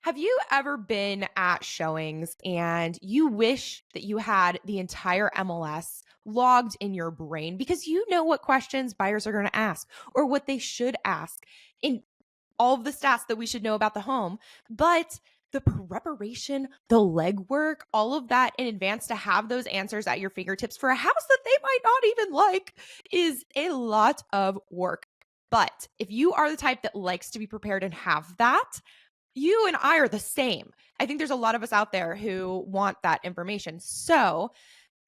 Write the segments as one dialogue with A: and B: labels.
A: Have you ever been at showings and you wish that you had the entire MLS logged in your brain because you know what questions buyers are going to ask or what they should ask in all of the stats that we should know about the home, but the preparation, the legwork, all of that in advance to have those answers at your fingertips for a house that they might not even like is a lot of work. But if you are the type that likes to be prepared and have that, you and I are the same. I think there's a lot of us out there who want that information. So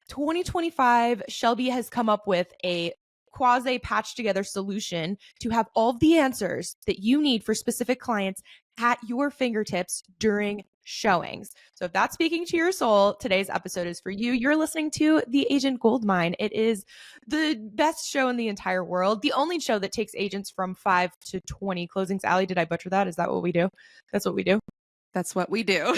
A: 2025, Shelby has come up with a quasi patched together solution to have all of the answers that you need for specific clients at your fingertips during showings. So if that's speaking to your soul, today's episode is for you. You're listening to the Agent Goldmine. It is the best show in the entire world, the only show that takes agents from 5 to 20 closings. Ali, did I butcher that? Is that what we do? That's what we do.
B: That's what we do.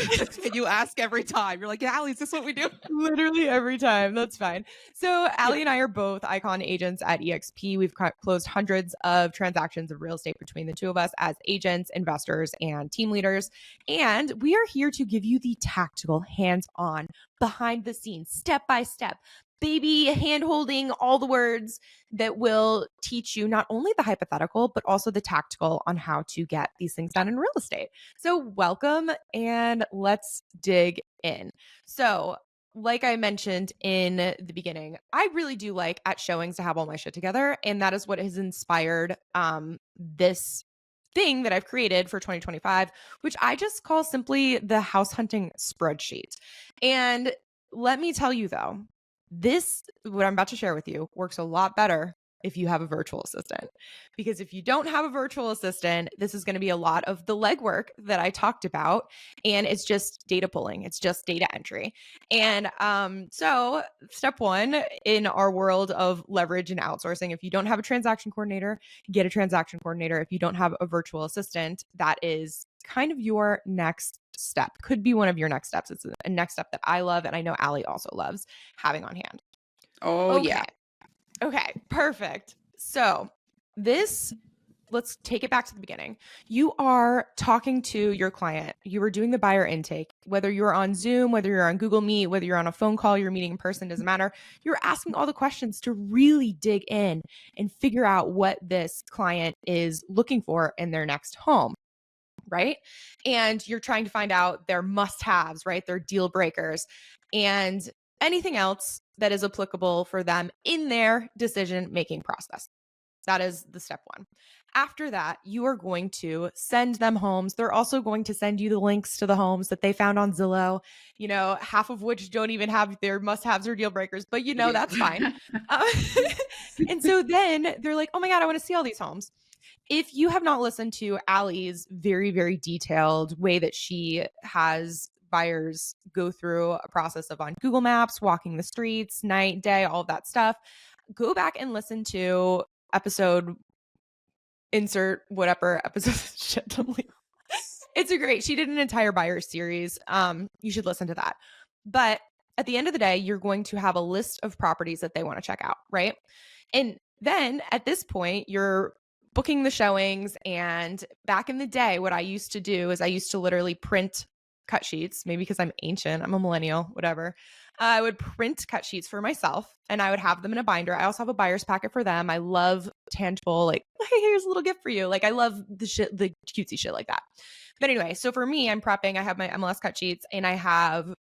B: You ask every time. You're like, yeah, Ali, is this what we do?
A: Literally every time. That's fine. So Ali and I are both icon agents at EXP. We've closed hundreds of transactions of real estate between the two of us as agents, investors, and team leaders. And we are here to give you the tactical, hands-on, behind the scenes, step-by-step, baby hand-holding, all the words that will teach you not only the hypothetical, but also the tactical on how to get these things done in real estate. So welcome and let's dig in. So like I mentioned in the beginning, I really do like at showings to have all my shit together. And that is what has inspired this thing that I've created for 2025, which I just call simply the House Hunting Spreadsheet. And let me tell you though, what I'm about to share with you, works a lot better if you have a virtual assistant. Because if you don't have a virtual assistant, this is going to be a lot of the legwork that I talked about. And it's just data pulling. It's just data entry. And so step one in our world of leverage and outsourcing, if you don't have a transaction coordinator, get a transaction coordinator. If you don't have a virtual assistant, that is kind of your next step. Could be one of your next steps. It's a next step that I love. And I know Ali also loves having on hand.
B: Oh, yeah.
A: Okay, perfect. So let's take it back to the beginning. You are talking to your client. You are doing the buyer intake, whether you're on Zoom, whether you're on Google Meet, whether you're on a phone call, you're meeting in person, doesn't matter. You're asking all the questions to really dig in and figure out what this client is looking for in their next home. Right? And you're trying to find out their must-haves, right? Their deal breakers and anything else that is applicable for them in their decision-making process. That is the step one. After that, you are going to send them homes. They're also going to send you the links to the homes that they found on Zillow, half of which don't even have their must-haves or deal breakers, but that's fine. And so then they're like, oh my God, I want to see all these homes. If you have not listened to Ali's very, very detailed way that she has buyers go through a process of on Google Maps, walking the streets, night, day, all of that stuff, go back and listen to episode, insert whatever episode. Shit, she did an entire buyer series. You should listen to that. But at the end of the day, you're going to have a list of properties that they want to check out, right? And then at this point, you're booking the showings. And back in the day, what I used to do is I used to literally print cut sheets, maybe because I'm ancient, I'm a millennial, whatever. I would print cut sheets for myself and I would have them in a binder. I also have a buyer's packet for them. I love tangible, like, hey, here's a little gift for you. Like I love the cutesy shit like that. But anyway, so for me, I'm prepping. I have my MLS cut sheets and I have,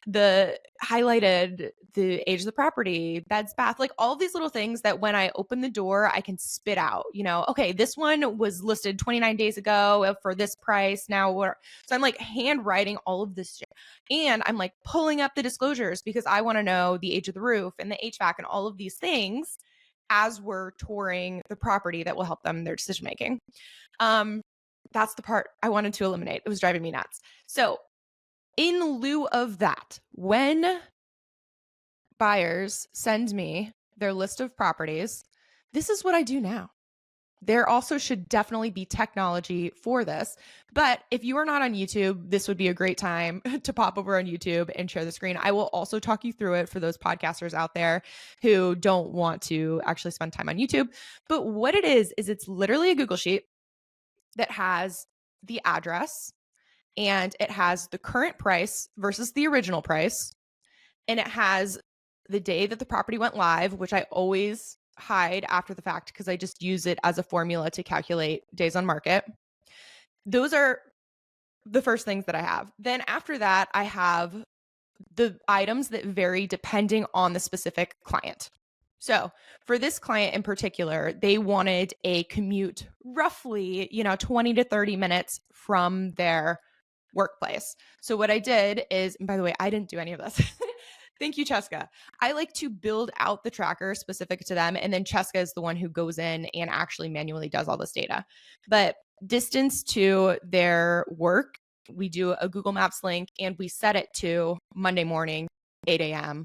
A: the highlighted, the age of the property, beds, bath, like all of these little things that when I open the door, I can spit out, okay, this one was listed 29 days ago for this price. Now what? So I'm like handwriting all of this shit. And I'm like pulling up the disclosures because I want to know the age of the roof and the HVAC and all of these things as we're touring the property that will help them in their decision making. That's the part I wanted to eliminate. It was driving me nuts. So in lieu of that, when buyers send me their list of properties, this is what I do now. There also should definitely be technology for this. But if you are not on YouTube, this would be a great time to pop over on YouTube and share the screen. I will also talk you through it for those podcasters out there who don't want to actually spend time on YouTube. But what it is it's literally a Google sheet that has the address and it has the current price versus the original price. And it has the day that the property went live, which I always hide after the fact because I just use it as a formula to calculate days on market. Those are the first things that I have. Then after that, I have the items that vary depending on the specific client. So for this client in particular, they wanted a commute roughly, 20 to 30 minutes from their workplace. So what I did is, and by the way, I didn't do any of this. Thank you, Cheska. I like to build out the tracker specific to them. And then Cheska is the one who goes in and actually manually does all this data. But distance to their work, we do a Google Maps link and we set it to Monday morning, 8 a.m.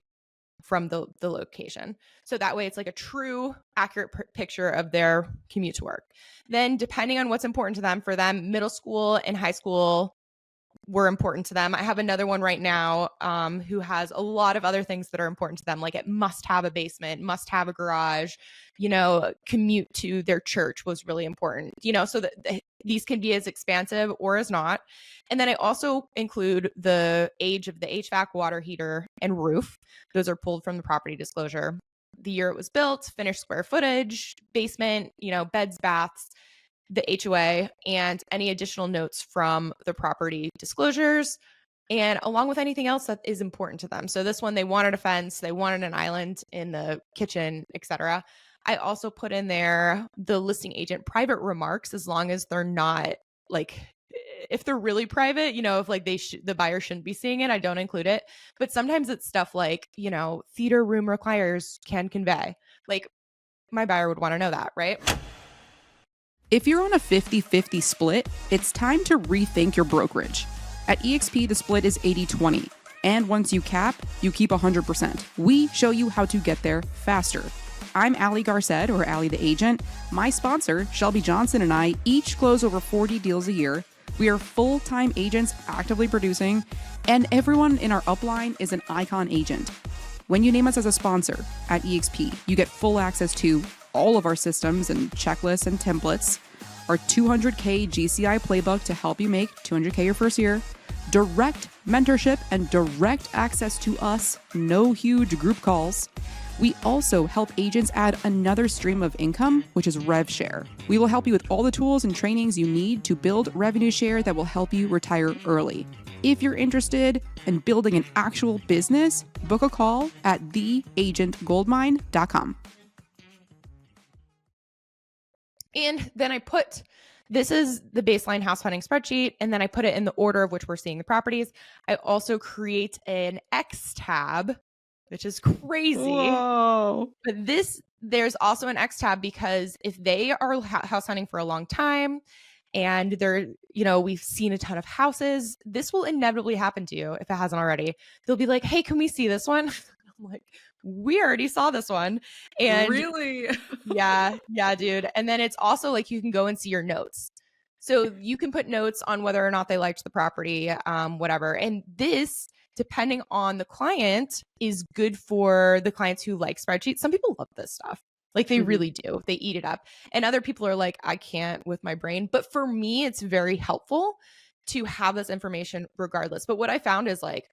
A: from the location. So that way it's like a true accurate picture of their commute to work. Then depending on what's important to them, for them, middle school and high school were important to them. I have another one right now who has a lot of other things that are important to them. Like it must have a basement, must have a garage, commute to their church was really important, so that these can be as expansive or as not. And then I also include the age of the HVAC, water heater, and roof. Those are pulled from the property disclosure. The year it was built, finished square footage, basement, beds, baths, the HOA, and any additional notes from the property disclosures, and along with anything else that is important to them. So this one, they wanted a fence, they wanted an island in the kitchen, etc. I also put in there the listing agent private remarks, as long as they're not like, if they're really private, if like the buyer shouldn't be seeing it, I don't include it. But sometimes it's stuff like, theater room requires can convey. Like my buyer would want to know that, right?
B: If you're on a 50-50 split, it's time to rethink your brokerage. At eXp, the split is 80-20. And once you cap, you keep 100%. We show you how to get there faster. I'm Ali Garced, or Ali the Agent. My sponsor, Shelby Johnson, and I each close over 40 deals a year. We are full-time agents actively producing, and everyone in our upline is an icon agent. When you name us as a sponsor at eXp, you get full access to all of our systems and checklists and templates, our 200K GCI playbook to help you make 200K your first year, direct mentorship and direct access to us, no huge group calls. We also help agents add another stream of income, which is rev share. We will help you with all the tools and trainings you need to build revenue share that will help you retire early. If you're interested in building an actual business, book a call at theagentgoldmine.com.
A: And then this is the baseline house hunting spreadsheet, and then I put it in the order of which we're seeing the properties. I also create an X tab, which is crazy.
B: Whoa.
A: But there's also an X tab because if they are house hunting for a long time and we've seen a ton of houses, this will inevitably happen to you if it hasn't already. They'll be like, hey, can we see this one? I'm like, we already saw this one. And
B: really?
A: yeah, dude. And then it's also like you can go and see your notes. So you can put notes on whether or not they liked the property, whatever. And this, depending on the client, is good for the clients who like spreadsheets. Some people love this stuff. Like they really do. They eat it up. And other people are like, I can't with my brain. But for me, it's very helpful to have this information regardless. But what I found is like,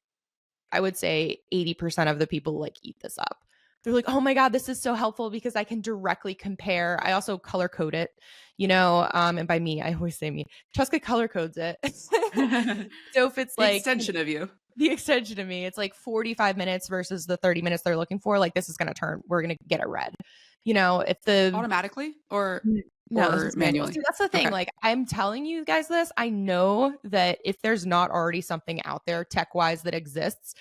A: I would say 80% of the people like eat this up. They're like, oh my God, this is so helpful because I can directly compare. I also color code it, and by me, I always say me. Cheska color codes it. So if it's like
B: the extension of you.
A: The extension of me, it's like 45 minutes versus the 30 minutes they're looking for. Like this is going to turn, we're going to get it red. If the
B: automatically or
A: manually. See, that's the thing. Okay. Like I'm telling you guys this, I know that if there's not already something out there tech wise that exists,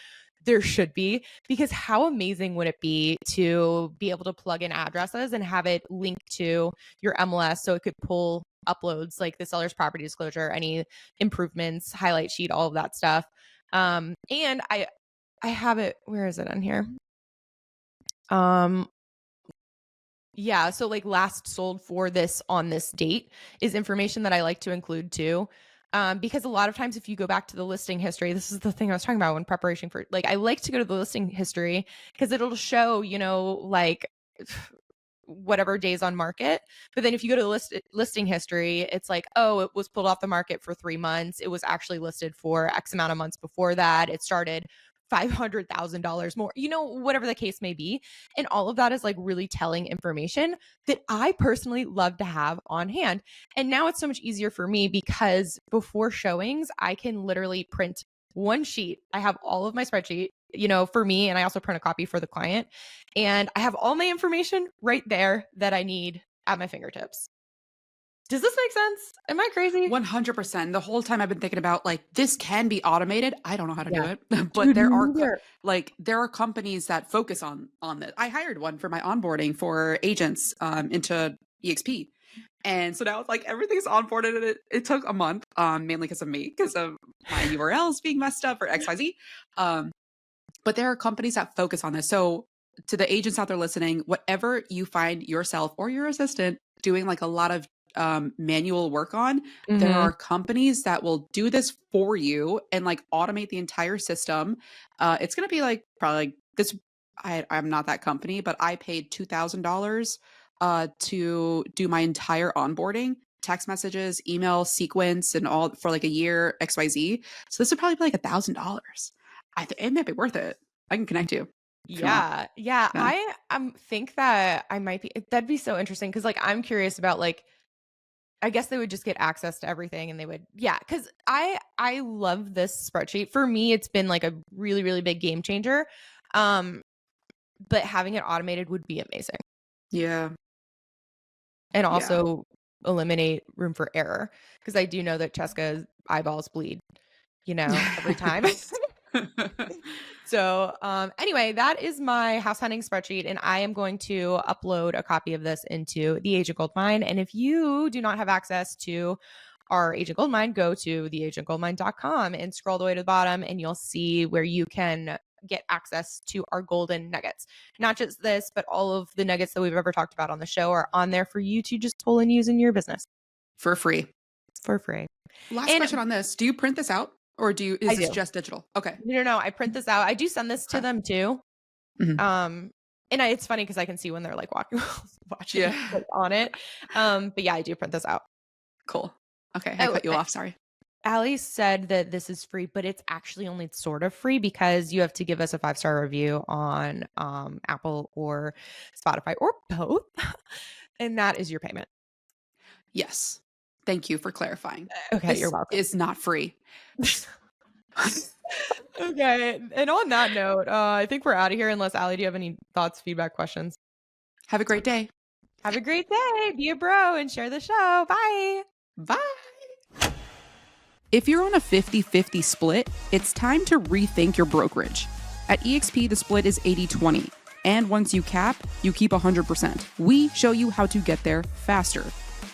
A: there should be, because how amazing would it be to be able to plug in addresses and have it linked to your MLS so it could pull uploads like the seller's property disclosure, any improvements, highlight sheet, all of that stuff. And I have it, where is it on here? Yeah, so like last sold for this on this date is information that I like to include too. Because a lot of times if you go back to the listing history, this is the thing I was talking about when preparation for, like, I like to go to the listing history because it'll show, like whatever days on market. But then if you go to the listing history, it's like, oh, it was pulled off the market for 3 months. It was actually listed for X amount of months before that. It started $500,000 more, whatever the case may be. And all of that is like really telling information that I personally love to have on hand. And now it's so much easier for me because before showings, I can literally print one sheet. I have all of my spreadsheet, for me, and I also print a copy for the client. And I have all my information right there that I need at my fingertips. Does this make sense? Am I crazy?
B: 100%. The whole time I've been thinking about like, this can be automated. I don't know how to do it, but
A: Dude,
B: there are companies that focus on this. I hired one for my onboarding for agents into EXP. And so now it's like everything's onboarded, and it took a month, mainly because of me, because of my URLs being messed up or XYZ. But there are companies that focus on this. So to the agents out there listening, whatever you find yourself or your assistant doing like a lot of manual work on, there are companies that will do this for you and like automate the entire system. It's going to be like probably like this. I'm not that company, but I paid $2,000 to do my entire onboarding, text messages, email sequence, and all for like a year, XYZ. So this would probably be like $1,000. It might be worth it. I can connect you.
A: Yeah. I think that I might be. That'd be so interesting because like I'm curious about like. I guess they would just get access to everything and they would, because I love this spreadsheet. For me, it's been like a really, really big game changer. But having it automated would be amazing.
B: Yeah.
A: And also eliminate room for error. Because I do know that Cheska's eyeballs bleed, every time. So anyway, that is my house hunting spreadsheet, and I am going to upload a copy of this into the Agent Goldmine. And if you do not have access to our Agent Goldmine, go to theagentgoldmine.com and scroll all the way to the bottom, and you'll see where you can get access to our golden nuggets. Not just this, but all of the nuggets that we've ever talked about on the show are on there for you to just pull and use in your business.
B: For free.
A: Last
B: question on this. Do you print this out? Or is this just digital? Okay.
A: No. I print this out. I do send this to them too. And it's funny because I can see when they're like watching on it. But yeah, I do print this out.
B: Cool. Okay. I cut you off. Sorry.
A: Ali said that this is free, but it's actually only sort of free because you have to give us a 5-star review on Apple or Spotify or both. And that is your payment.
B: Yes. Thank you for clarifying.
A: Okay, you're welcome.
B: It's not free.
A: Okay. And on that note, I think we're out of here unless Ali, do you have any thoughts, feedback, questions?
B: Have a great day.
A: Have a great day. Be a bro and share the show. Bye.
B: Bye. If you're on a 50-50 split, it's time to rethink your brokerage. At EXP, the split is 80-20. And once you cap, you keep 100%. We show you how to get there faster.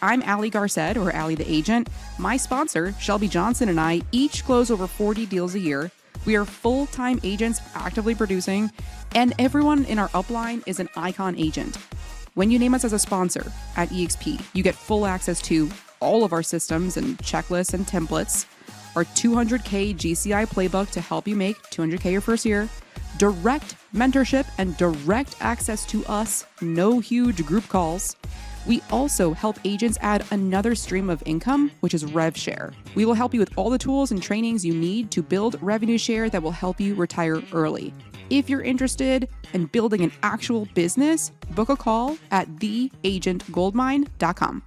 B: I'm Ali Garced, or Ali the Agent. My sponsor, Shelby Johnson, and I each close over 40 deals a year. We are full-time agents actively producing, and everyone in our upline is an icon agent. When you name us as a sponsor at EXP, you get full access to all of our systems and checklists and templates, our 200K GCI playbook to help you make 200K your first year, direct mentorship and direct access to us, no huge group calls. We also help agents add another stream of income, which is rev share. We will help you with all the tools and trainings you need to build revenue share that will help you retire early. If you're interested in building an actual business, book a call at theagentgoldmine.com.